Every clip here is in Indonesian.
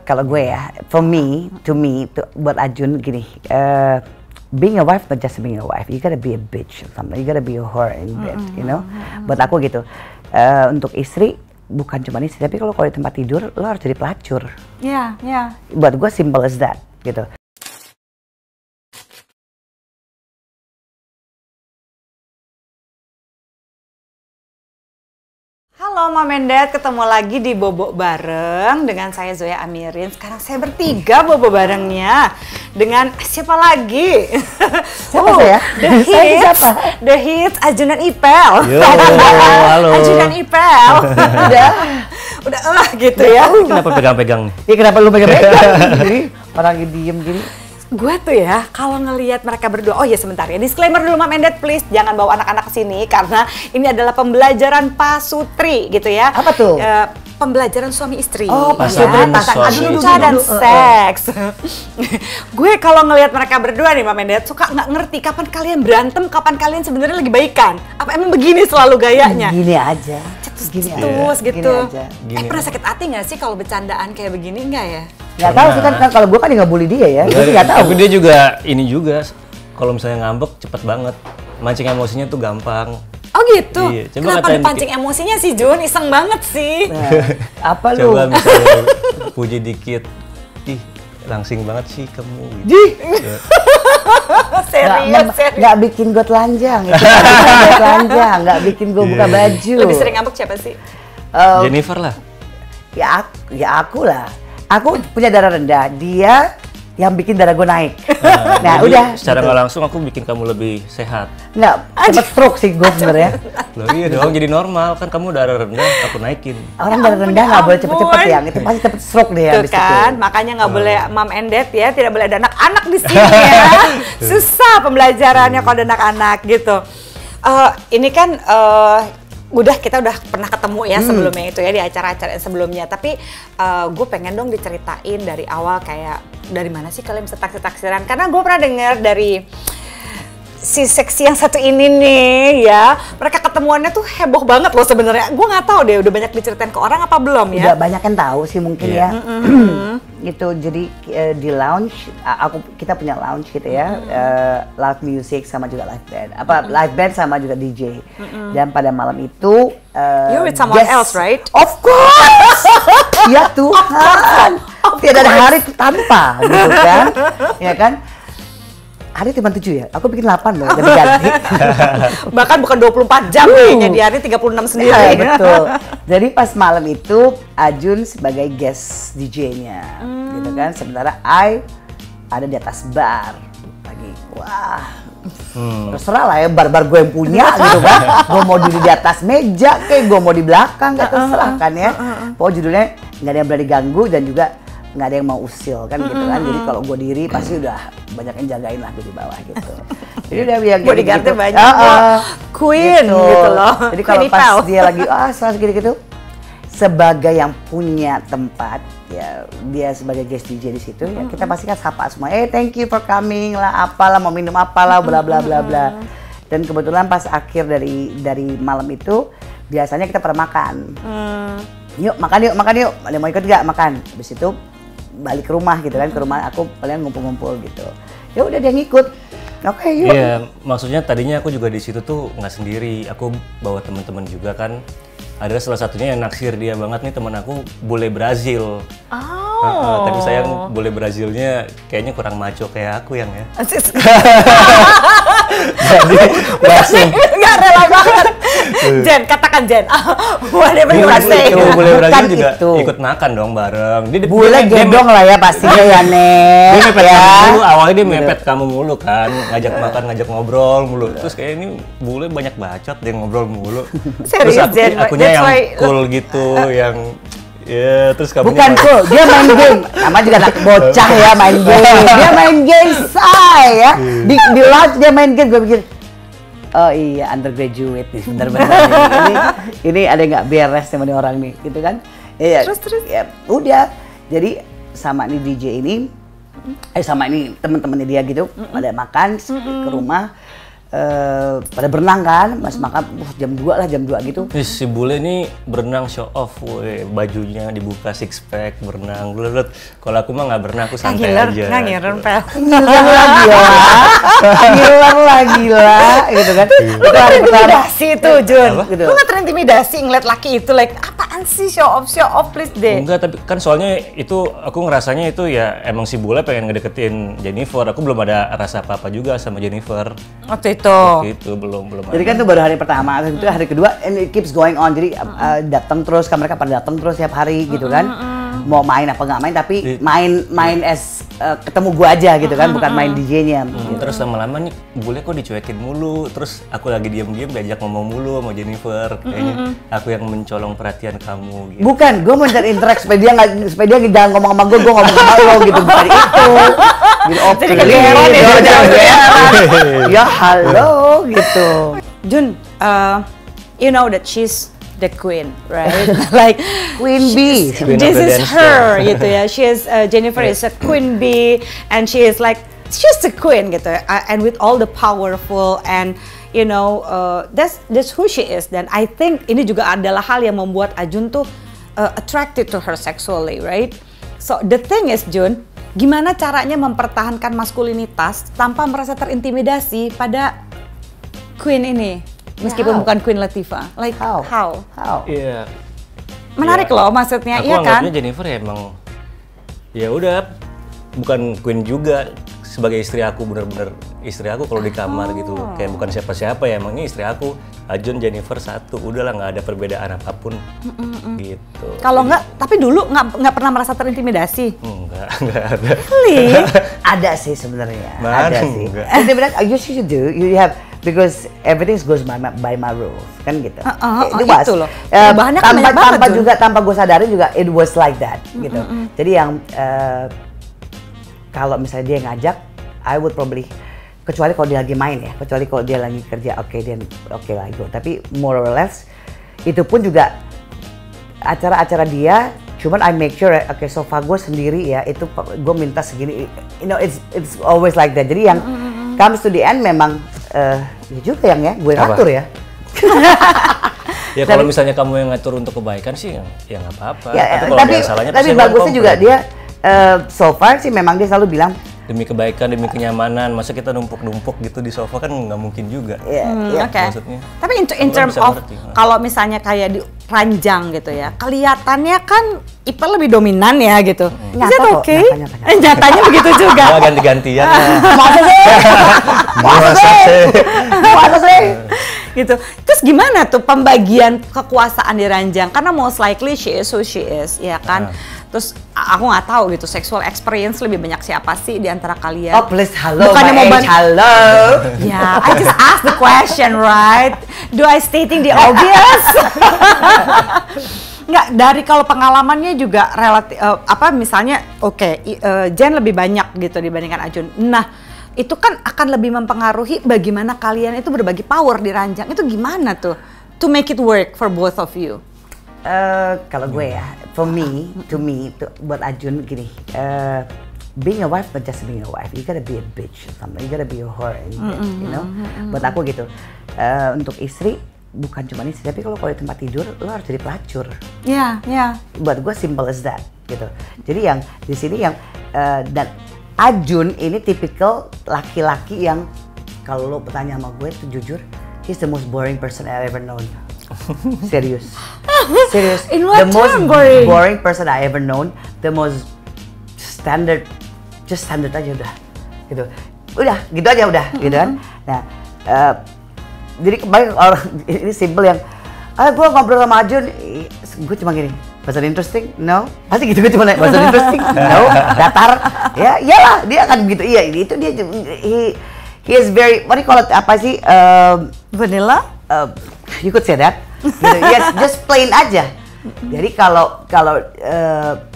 Kalau gue ya, buat Ajun gini, being a wife not just being a wife, you gotta be a bitch, you gotta be a whore in bed, you know. Buat aku gitu. Untuk istri bukan cuma istri, tapi kalau di tempat tidur lo harus jadi pelacur. Iya. Buat gue simple as that, gitu. Halo Mom and Dad, ketemu lagi di Bobo Bareng dengan saya Zoya Amirin. Sekarang saya bertiga Bobo Barengnya dengan siapa lagi? Siapa saya? The Hits, Ajun dan Ipel. Yo, halo. Ajun dan Ipel. udah gitu ya. Kenapa pegang-pegang nih? Iya, kenapa lu pegang-pegang? Jadi orang diem gini. Gue tuh ya, kalau ngelihat mereka berdua, oh ya sebentar ya, disclaimer dulu Mom and Dad please, jangan bawa anak-anak ke sini karena ini adalah pembelajaran pasutri gitu ya. Apa tuh? Pembelajaran suami istri. Oh, pasutri cinta dan seks. Gue kalau ngelihat mereka berdua nih Mom and Dad, suka nggak ngerti kapan kalian berantem, kapan kalian sebenarnya lagi baikan. Apa emang begini selalu gayanya? Gini aja. Cetus gitu. Gini aja. Pernah sakit hati nggak sih kalau bercandaan kayak begini, enggak ya? Nggak tahu sih kan kalau gue kan nggak bully dia ya, jadi nggak tahu. Tapi dia juga kalau misalnya ngambek cepet banget, mancing emosinya tuh gampang. Oh gitu? Iya. Kenapa dipancing emosinya sih Jun? Iseng banget sih. Nah, apa lu? Coba misalnya puji dikit, ih langsing banget sih kamu. Gitu. Serius. Nggak bikin gue telanjang, nggak bikin gue buka baju. Lebih sering ngambek siapa sih? Jennifer lah. Ya aku lah. Aku punya darah rendah, dia yang bikin darah gue naik. Nah udah. Secara gitu. nggak langsung aku bikin kamu lebih sehat. Nggak, cepet stroke sih gue sebenarnya. Loh iya dong, jadi normal kan kamu darah rendah, aku naikin. Orang darah rendah nggak boleh cepet-cepet ya, itu pasti cepet stroke deh. Tuh kan, makanya nggak boleh Mom and Dad ya, tidak boleh ada anak-anak di sini ya. Susah pembelajarannya kalau ada anak-anak gitu. Ini kan kita udah pernah ketemu ya sebelumnya itu ya di acara-acara sebelumnya. Tapi gue pengen dong diceritain dari awal kayak dari mana sih kalian bisa taksir-taksiran? Karena gue pernah dengar dari si seksi yang satu ini nih ya, mereka ketemuannya tuh heboh banget loh sebenarnya. Gue nggak tahu deh udah banyak diceritain ke orang apa belum ya? Udah banyak yang tahu sih mungkin ya. Gitu jadi di lounge, kita punya lounge gitu ya, live music sama juga live band. Live band sama juga DJ. Dan pada malam itu you with someone else, right? Of course. Ya Tuhan. Tidak ada hari tanpa gitu kan. Ya kan? Hari cuma 7 ya? Aku bikin 8 loh, jadi ganti. Bahkan bukan 24 jam kayaknya, di hari 36 sendiri. Ya, betul. Jadi pas malam itu, Ajun sebagai guest DJ-nya. Gitu kan, sementara I ada di atas bar. Lagi, wah. Terserah lah ya, bar-bar gue yang punya gitu kan. Gue mau duduk di atas meja, kayak gue mau di belakang, gak terserah kan ya. Pokoknya judulnya nggak ada yang berani ganggu dan juga nggak ada yang mau usil kan gitu kan. Jadi kalau gue diri pasti udah banyak yang jagain lah di bawah gitu. Jadi udah yang bodyguardnya banyak, queen gitu loh. Jadi kalau pas dia lagi salah gitu, sebagai yang punya tempat ya, dia sebagai guest DJ di situ ya, kita pasti kan sapa semua, thank you for coming lah, apalah mau minum apalah bla bla bla bla. Dan kebetulan pas akhir dari malam itu biasanya kita pernah makan. Yuk makan yuk, ada mau ikut gak makan? Habis itu balik ke rumah gitu kan, ke rumah aku kalian ngumpul-ngumpul gitu. Ya udah dia ngikut. Oke, yuk. Iya, maksudnya tadinya aku juga di situ tuh nggak sendiri. Aku bawa teman-teman juga kan. Ada salah satunya yang naksir dia banget nih, teman aku bule Brazil. Tapi sayang bule Brazilnya kayaknya kurang maco kayak aku yang ya. Jadi langsung nggak rela banget. Jen, katakan Jen. Whatever you want to say. Bule Brazil juga itu. ikut makan dong bareng. Bule gendong lah ya pastinya ya Nek. Dia mepet kamu mulu, awalnya dia mepet kamu mulu kan, ngajak makan, ngajak ngobrol mulu. Terus kayak ini bule banyak bacot, dia ngobrol mulu. Terus akunya yang cool gitu, yang ya terus kamu bukan cool, dia main game. Nama juga anak bocah ya main game. Dia main game ya. Di lounge dia main game, gue pikir oh iya undergraduate nih, bener-bener ini ada nggak beres sama nih orang nih, gitu kan? Iya. Terus ya udah, jadi sama nih DJ ini, sama ini temen-temennya dia gitu, pada makan ke rumah. pada berenang kan, pas makan jam 2 lah, jam 2 gitu. Si bule ini berenang show off, bajunya dibuka six pack, berenang. Kalau aku mah nggak berenang, aku santai aja. Ngiler, Pel. Ngiler lagi lah, gitu kan. Lu nggak terintimidasi itu, Jun. Gitu. Lu nggak terintimidasi ngeliat laki itu, like apaan sih show off please deh. Enggak, tapi kan soalnya itu aku ngerasanya itu ya emang si bule pengen ngedeketin Jennifer. Aku belum ada rasa apa-apa juga sama Jennifer. Waktu itu. Gitu, belum Jadi kan itu baru hari pertama, itu hari kedua, and it keeps going on. Jadi datang terus, kan mereka pada datang terus tiap hari gitu kan. Mau main apa nggak main, tapi main as ketemu gua aja gitu kan, bukan main DJ-nya. Gitu. Terus lama-lama nih bule kok dicuekin mulu. Terus aku lagi diam-diam diajak ngomong mulu sama Jennifer. Kayaknya aku yang mencolong perhatian kamu. Gitu. Bukan, gua mau cari interaksi supaya dia jangan ngomong sama gua ngomong sama lo gitu, bukan itu. Jadi kegeeran ya halo gitu. Jun, you know that she's the queen, right? Like Queen Bee. This is her, gitu ya. She is Jennifer is a queen bee, and she is like she's the queen, gitu. And with all the powerful and you know that's who she is. Dan I think ini juga adalah hal yang membuat Ajun tuh attracted to her sexually, right? So the thing is, Jun, gimana caranya mempertahankan maskulinitas tanpa merasa terintimidasi pada Queen ini, meskipun bukan Queen Latifah. Like how? Iya. Menarik loh maksudnya, iya kan? Aku anggapnya Jennifer ya emang ya udah bukan Queen juga, sebagai istri aku, bener-bener istri aku kalau di kamar gitu. Kayak bukan siapa-siapa ya, emang ini istri aku. Ajun, Jennifer satu, udahlah nggak ada perbedaan apapun gitu. Kalau tapi dulu nggak pernah merasa terintimidasi? Nggak ada. Really? Ada sih sebenarnya. Mana? Ada sih. Enggak. Sebenarnya you should do. You have because everything goes by my rules kan gitu. Itu loh. Perubahannya kan banyak banget, tanpa gue sadari juga it was like that gitu. Jadi yang kalau misalnya dia ngajak, I would probably, kecuali kalau dia lagi main ya, kecuali kalau dia lagi kerja, oke lah itu. Tapi more or less itu pun juga acara-acara dia, cuman I make sure oke, sofa gue sendiri ya, itu gue minta segini, you know, it's always like that. Jadi yang comes to the end memang ya juga yang ya gue ngatur ya. Ya kalau misalnya kamu yang ngatur untuk kebaikan sih ya nggak apa-apa. Ya, tapi kalau ada yang salahnya tapi bagusnya juga dia so far sih memang dia selalu bilang demi kebaikan, demi kenyamanan, masa kita numpuk-numpuk gitu di sofa kan nggak mungkin juga. Oke. Maksudnya. Tapi in terms of kalau misalnya kayak di ranjang gitu ya, kelihatannya kan Ipa lebih dominan ya gitu. Is that okay? Nyatanya begitu juga. Ganti-gantian. Masa sih? Gitu. Terus gimana tuh pembagian kekuasaan di ranjang? Karena most likely she is who she is, ya kan? Terus aku nggak tahu gitu, sexual experience lebih banyak siapa sih di antara kalian? Oh please, halo, bukannya mau halo. Ya, I just ask the question, right? Do I stating the obvious? Nggak, dari kalau pengalamannya juga relatif, misalnya, Jen lebih banyak gitu dibandingkan Ajun. Nah, itu kan akan lebih mempengaruhi bagaimana kalian itu berbagi power di ranjang. Itu gimana tuh? To make it work for both of you. Kalau gue ya, buat Ajun gini, being a wife not just being a wife, you gotta be a bitch, you gotta be a whore, you know. Buat aku gitu, untuk istri bukan cuma istri, tapi kalau di tempat tidur lo harus jadi pelacur. Iya. Buat gue simple as that, gitu. Jadi yang di sini yang dan Ajun ini tipikal laki-laki yang kalau lo bertanya sama gue tuh jujur, he's the most boring person I ever known. Serius. In what the most term boring person I ever known, the most standard aja udah, gitu. Udah, gitu aja udah, gitu kan. Nah, jadi kemarin orang ini simple yang, gue ngobrol sama Ajun, gue cuma gini, was it interesting? No. Pasti gitu, gue cuma nanya, was it interesting? No. Datar. Ya, iyalah, dia akan begitu. Iya, itu dia. He is very, what do you call it, apa sih? Vanilla? You could say that. Gitu. Yes, just plain aja. Jadi kalau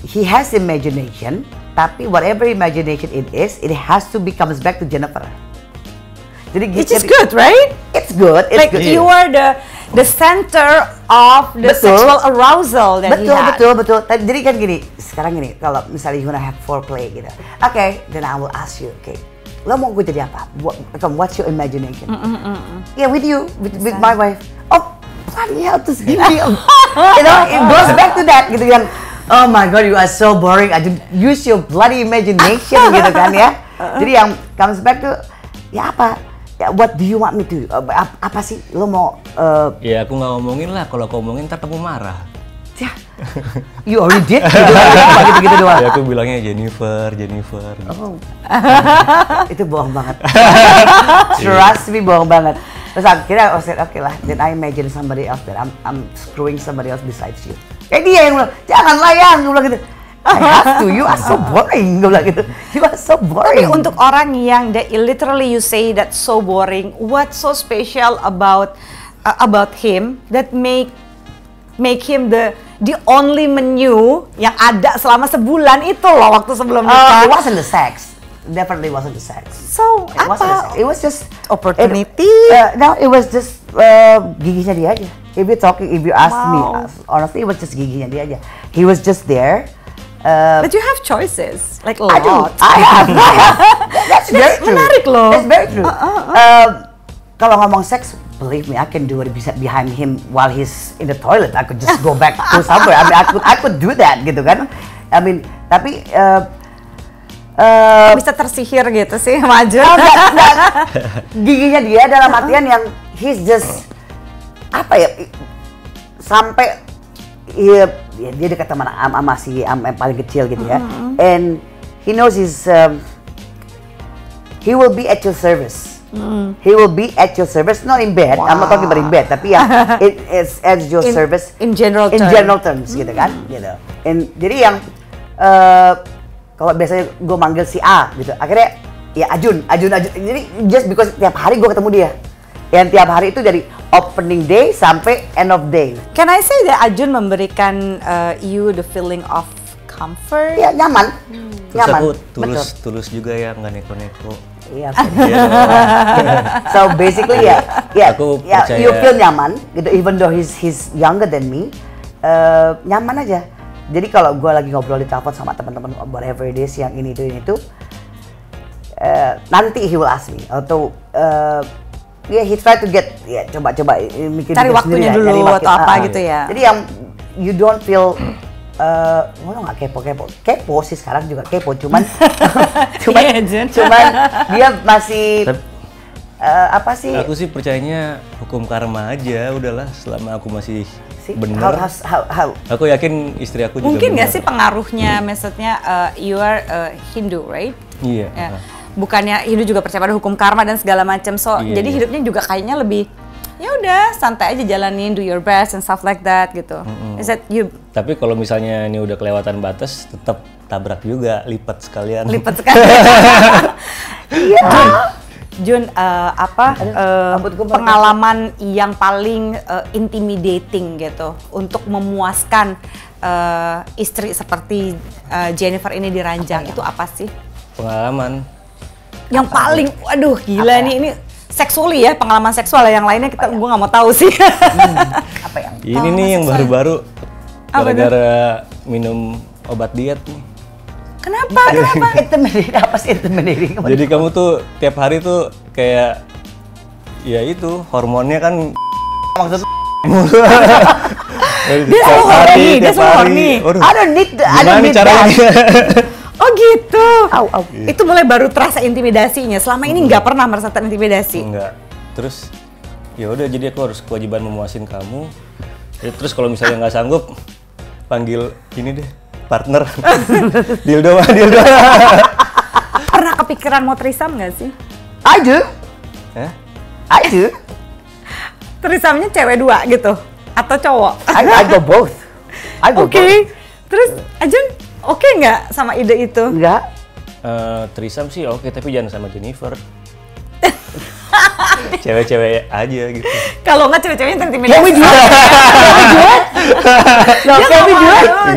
he has imagination, tapi whatever imagination it is, it has to comes back to Jennifer. Jadi which is good, right? It's good. It's like good. You are the center of the sexual arousal that he had. Betul. Jadi kan gini, sekarang gini, kalau misalnya you wanna have foreplay gitu, okay, then I will ask you, okay, lo mau gue jadi apa? What's your imagination? Yeah, with you, with my wife. Oh, bloody hell, terus gini. You know, it goes back to that gitu kan. Oh my God, you are so boring. I just use your bloody imagination gitu kan ya. Jadi yang comes back to ya apa? Ya, what do you want me to? Apa sih lo mau? Ya aku nggak ngomongin lah. Kalau aku ngomongin ntar kamu marah. Ya, you already did gitu doang. Ya aku bilangnya Jennifer. Oh. Itu bohong banget. Trust me, bohong banget. Terus akhirnya I said, okay lah, then I imagine somebody else that I'm screwing somebody else besides you. Kayak dia yang bilang, jangan layang, gue bilang gitu. I have to, you are so boring, gue bilang gitu. You are so boring. Tapi untuk orang yang literally you say that's so boring, what's so special about him that make him the only menu yang ada selama sebulan itu loh waktu sebelum nikah? It wasn't the sex. Definitely wasn't the sex. So, It was just opportunity. No, it was just giginya dia aja. If you ask me, honestly, it was just giginya dia aja. He was just there. But you have choices, like a I do. lot. I have. That's very true. Menarik loh. That's very true. Kalau ngomong seks, believe me, I can do it behind him while he's in the toilet. I could just go back to somewhere. I mean, I could do that gitu kan. I mean, tapi bisa tersihir gitu sih, maju. Enggak. Giginya dia dalam artian yang he's just apa ya, sampai dia dekat sama si yang paling kecil gitu ya. And he knows he will be at your service. He will be at your service, not in bed. I'm not talking about in bed, tapi ya it is at your service in general terms gitu kan, gitu. And jadi yang kalau biasanya gue manggil si A gitu, akhirnya ya Ajun. Jadi just because tiap hari gue ketemu dia. Yang tiap hari itu dari opening day sampai end of day. Can I say that Ajun memberikan you the feeling of comfort? Ya nyaman. Terus aku tulus juga ya, nggak neko-neko. Iya. So basically aku percaya, you feel nyaman gitu, even though he's younger than me, nyaman aja. Jadi kalau gue lagi ngobrol di telepon sama teman-teman whatever it is yang ini itu, nanti he will ask me atau he try to get coba mikir cari waktunya dulu atau apa gitu ya. Jadi yang you don't feel lo nggak kepo sih, sekarang juga kepo cuman dia masih apa sih? Aku sih percayanya hukum karma aja, udahlah selama aku masih benar. Aku yakin istri aku juga mungkin nggak bener. sih pengaruhnya, maksudnya you are Hindu, right? Iya. Ya. Bukannya Hindu juga percaya pada hukum karma dan segala macam, jadi hidupnya juga kayaknya lebih ya udah santai aja jalanin, do your best and stuff like that gitu. Is that you? Tapi kalau misalnya ini udah kelewatan batas, tetap tabrak juga, lipat sekalian. Iya. Jun, pengalaman yang paling intimidating gitu untuk memuaskan istri seperti Jennifer ini di ranjang itu apa sih? Pengalaman yang paling, waduh gila nih, ini seksual ya, pengalaman seksual, yang lainnya gue nggak mau tahu sih. Apa yang? Ini nih yang baru-baru gara-gara minum obat diet nih. Kenapa? Intimidating, apa sih intimidating? Jadi kamu tuh tiap hari tuh kayak ya itu hormonnya kan maksud dia selalu horny. I don't need that. Oh gitu. Itu mulai baru terasa intimidasinya. Selama ini nggak pernah merasa terintimidasi. Enggak. Terus ya udah, jadi aku harus kewajiban memuasin kamu. Terus kalau misalnya nggak sanggup, panggil ini deh, partner. dildo. Pernah kepikiran mau threesome nggak sih? I do. Threesome-nya cewek dua gitu? Atau cowok? I go both. Oke. Terus Ajun oke nggak sama ide itu? Enggak. Threesome sih oke, tapi jangan sama Jennifer. Cewek-cewek aja gitu. Kalau nggak cewek-ceweknya terintimidasi. Can we do it?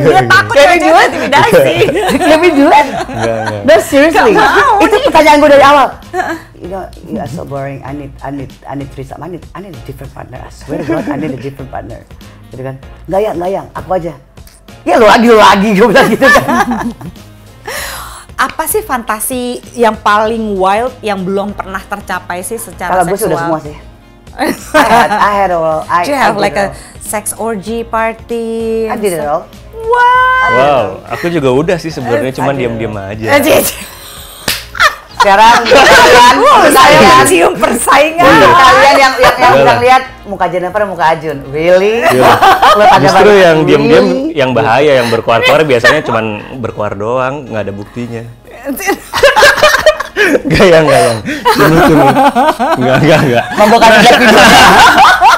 Dia takut cewek-cewek terintimidasi. Can we do it? Enggak. No, seriously. Itu pertanyaan gue dari awal. You know, you are so boring. I need threesome. I need a different partner. I swear to God, I need a different partner. Gitu kan? Nggak yang, aku aja. Ya lo lagi gue bilang gitu kan. apa sih fantasi yang paling wild yang belum pernah tercapai sih secara Kalau gue seksual? sudah semua sih. I had all. Do you have like a sex orgy party? I did it all. Wow. Aku juga udah sih sebenarnya, cuman diam-diam aja. Sekarang Saya cium persaingan. kalian yang bilang lihat muka Jennifer dan muka Ajun. Really? Lu tanya Justru balik, yang diam-diam really? yang bahaya, yang berkuar-kuar biasanya cuman berkuar doang, nggak ada buktinya. Gak yang. Tunggu. Enggak. Mau gue kasih lihat videonya?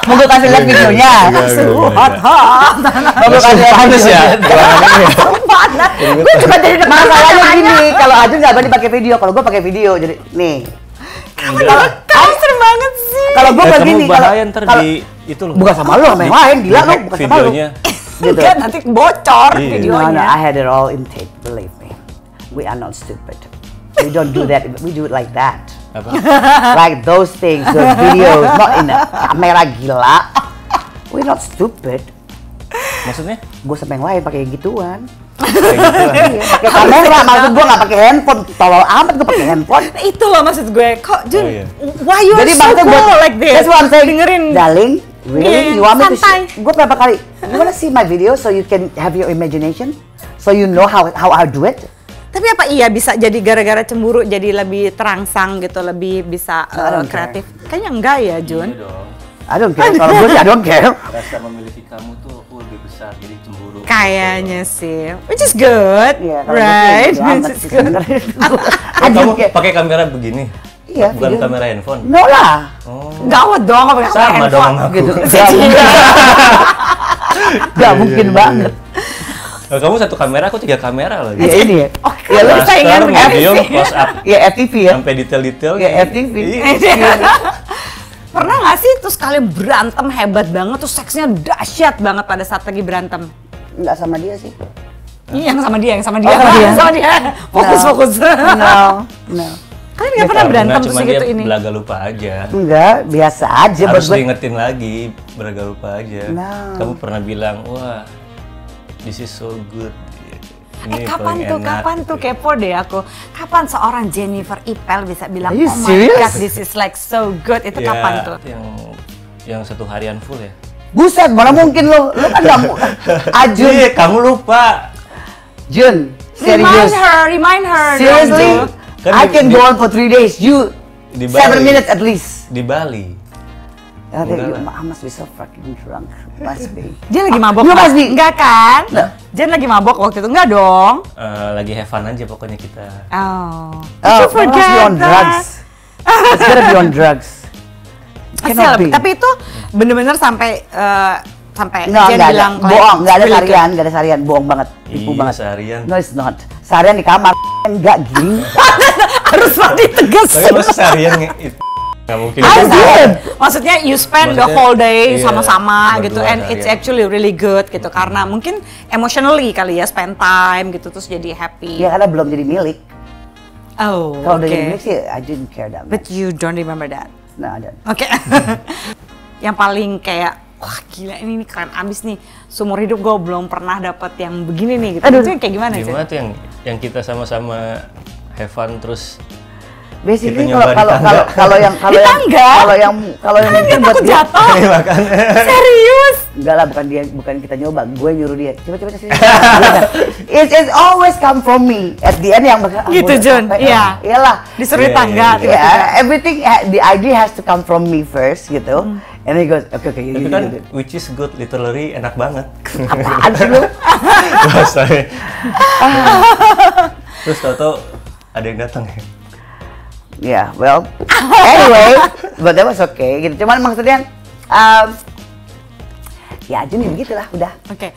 Mau gue kasih lihat videonya? Hot. Mau gue kasih lihat Panas ya? videonya? Panas. Gue cuma dari depan. Masalahnya gini, kalau Ajun nggak berani pakai video, kalau gue pakai video, jadi nih. Kamu serem banget sih. Kalau gue begini, kamu bahaya ntar di itu loh. bukan sama lu, sama yang lain, gila lu, bukan sama lu. Videonya. Gitu. Kan nanti bocor Iya. videonya. No, I had it all in tape, believe me. We are not stupid. We don't do that, we do it like that. Apa? Like those things, those videos, not in a kamera gila. We're not stupid. Maksudnya? Gue sama yang lain pakai gituan. Kayak gitu lah. Iya, pakai kamera, maksud gue nggak pakai handphone. Tolol amat gue pakai handphone. Itu loh maksud gue. Kok Jun, Oh, iya. why you are so maksudnya cool like this? That's what I'm saying. Dengerin. Darling, really? Iya, You want me to santai. Gue berapa kali? You wanna see my video so you can have your imagination? So you know how I do it? Tapi apa iya bisa jadi gara-gara cemburu jadi lebih terangsang gitu, lebih bisa I don't kreatif? Kayaknya enggak ya, Jun? Iya dong. I don't care. Kalau gue sih I don't care. Rasa memiliki kamu tuh aku lebih besar, jadi cemburu. Kayaknya sih, which is good, Iya, kalau right? gue sih bodo amat Which is sih good. sebenarnya. Oh, I kamu don't care. pakai kamera begini? Iya, Bukan video. kamera handphone? No lah. Oh. Gawat dong, nggak pakai Sama handphone. dong sama aku. Gitu. Gak mungkin banget. Oh, kamu satu kamera, aku 3 kamera lagi. Ya ini ya. Oh, Ya lu Master, saingan medium, FTV. close up, ya FTV ya. sampai detail-detail. Ya FTV. Iya. Pernah nggak sih terus kalian berantem hebat banget, terus seksnya dahsyat banget pada saat lagi berantem? Enggak sama dia sih. Iya, yang sama dia. Oh, sama dia. Sama dia. Fokus. No. Kalian nggak pernah berantem terus cuma gitu dia ini? belaga lupa aja. Enggak, biasa aja buat Harus gue. diingetin lagi, belaga lupa aja. No. Kamu pernah bilang, wah, this is so good. Ini Kapan paling tuh, enak. kapan tuh kepo deh aku. Kapan seorang Jennifer Ipel bisa bilang, Are you oh my serious? god, this is like so good. Itu Ya, kapan tuh? Yang 1 harian full ya. Buset, mana mungkin lo kan nggak Ajun, Iya, kamu lupa. Jun, serius. Remind her. Seriously, dong, Ju. Kan I di- can di- go on for 3 days. You Di 7 Bali. minutes at least. Di Bali. I think Enggak you lah. must be so fucking drunk. Must be. Dia lagi mabok. You nggak? must be- Enggak kan? Nggak. Jen lagi mabok waktu itu, enggak dong? Lagi have fun aja pokoknya kita. Oh. Oh, You must forget be on that. drugs. It's gotta be on drugs. Cannot be. Tapi itu bener-bener sampai sampai No, Jen nggak ada. bilang kalau Bohong, nggak ada really good. seharian, nggak ada seharian. Bohong banget, tipu Iya, banget. seharian. No, it's not. Seharian di kamar. Enggak, gini. Harus mati tegas. Tapi masa seharian nggak mungkin. I did. Maksudnya you spend the Maksudnya, whole day iya, sama-sama berdua gitu, and it's seharian. actually really good gitu karena mungkin emotionally kali ya spend time gitu terus jadi happy. Ya karena belum jadi milik. Oh, Kalau udah oke. jadi milik sih, I didn't care that much. But you don't remember that. Nah, ada. Oke. Yang paling kayak wah gila ini keren abis nih. Seumur hidup gue belum pernah dapet yang begini nih gitu. Aduh. Itu yang kayak gimana sih? Gimana tuh yang kita sama-sama have fun terus Basically Kita nyoba di tangga. kalau yang Di tangga? kalau yang mungkin Kan buat takut dia jatuh. Iya, makanya. Serius? enggak lah, bukan kita nyoba, gue nyuruh dia coba sini. It's always come from me at the end yang bakal Gitu, Jun? Iya. Iyalah. Disuruh di Iya, tangga iya, iya. tiba-tiba. Yeah, everything the idea has to come from me first gitu. And he goes, okay, Tapi kan which is good literally enak banget. apaan sih lu? Bahasanya. Terus tau ada yang datang ya. Yeah, well, anyway, but that was okay gitu. Cuman maksudnya, ya Jun ya begitulah udah. Oke.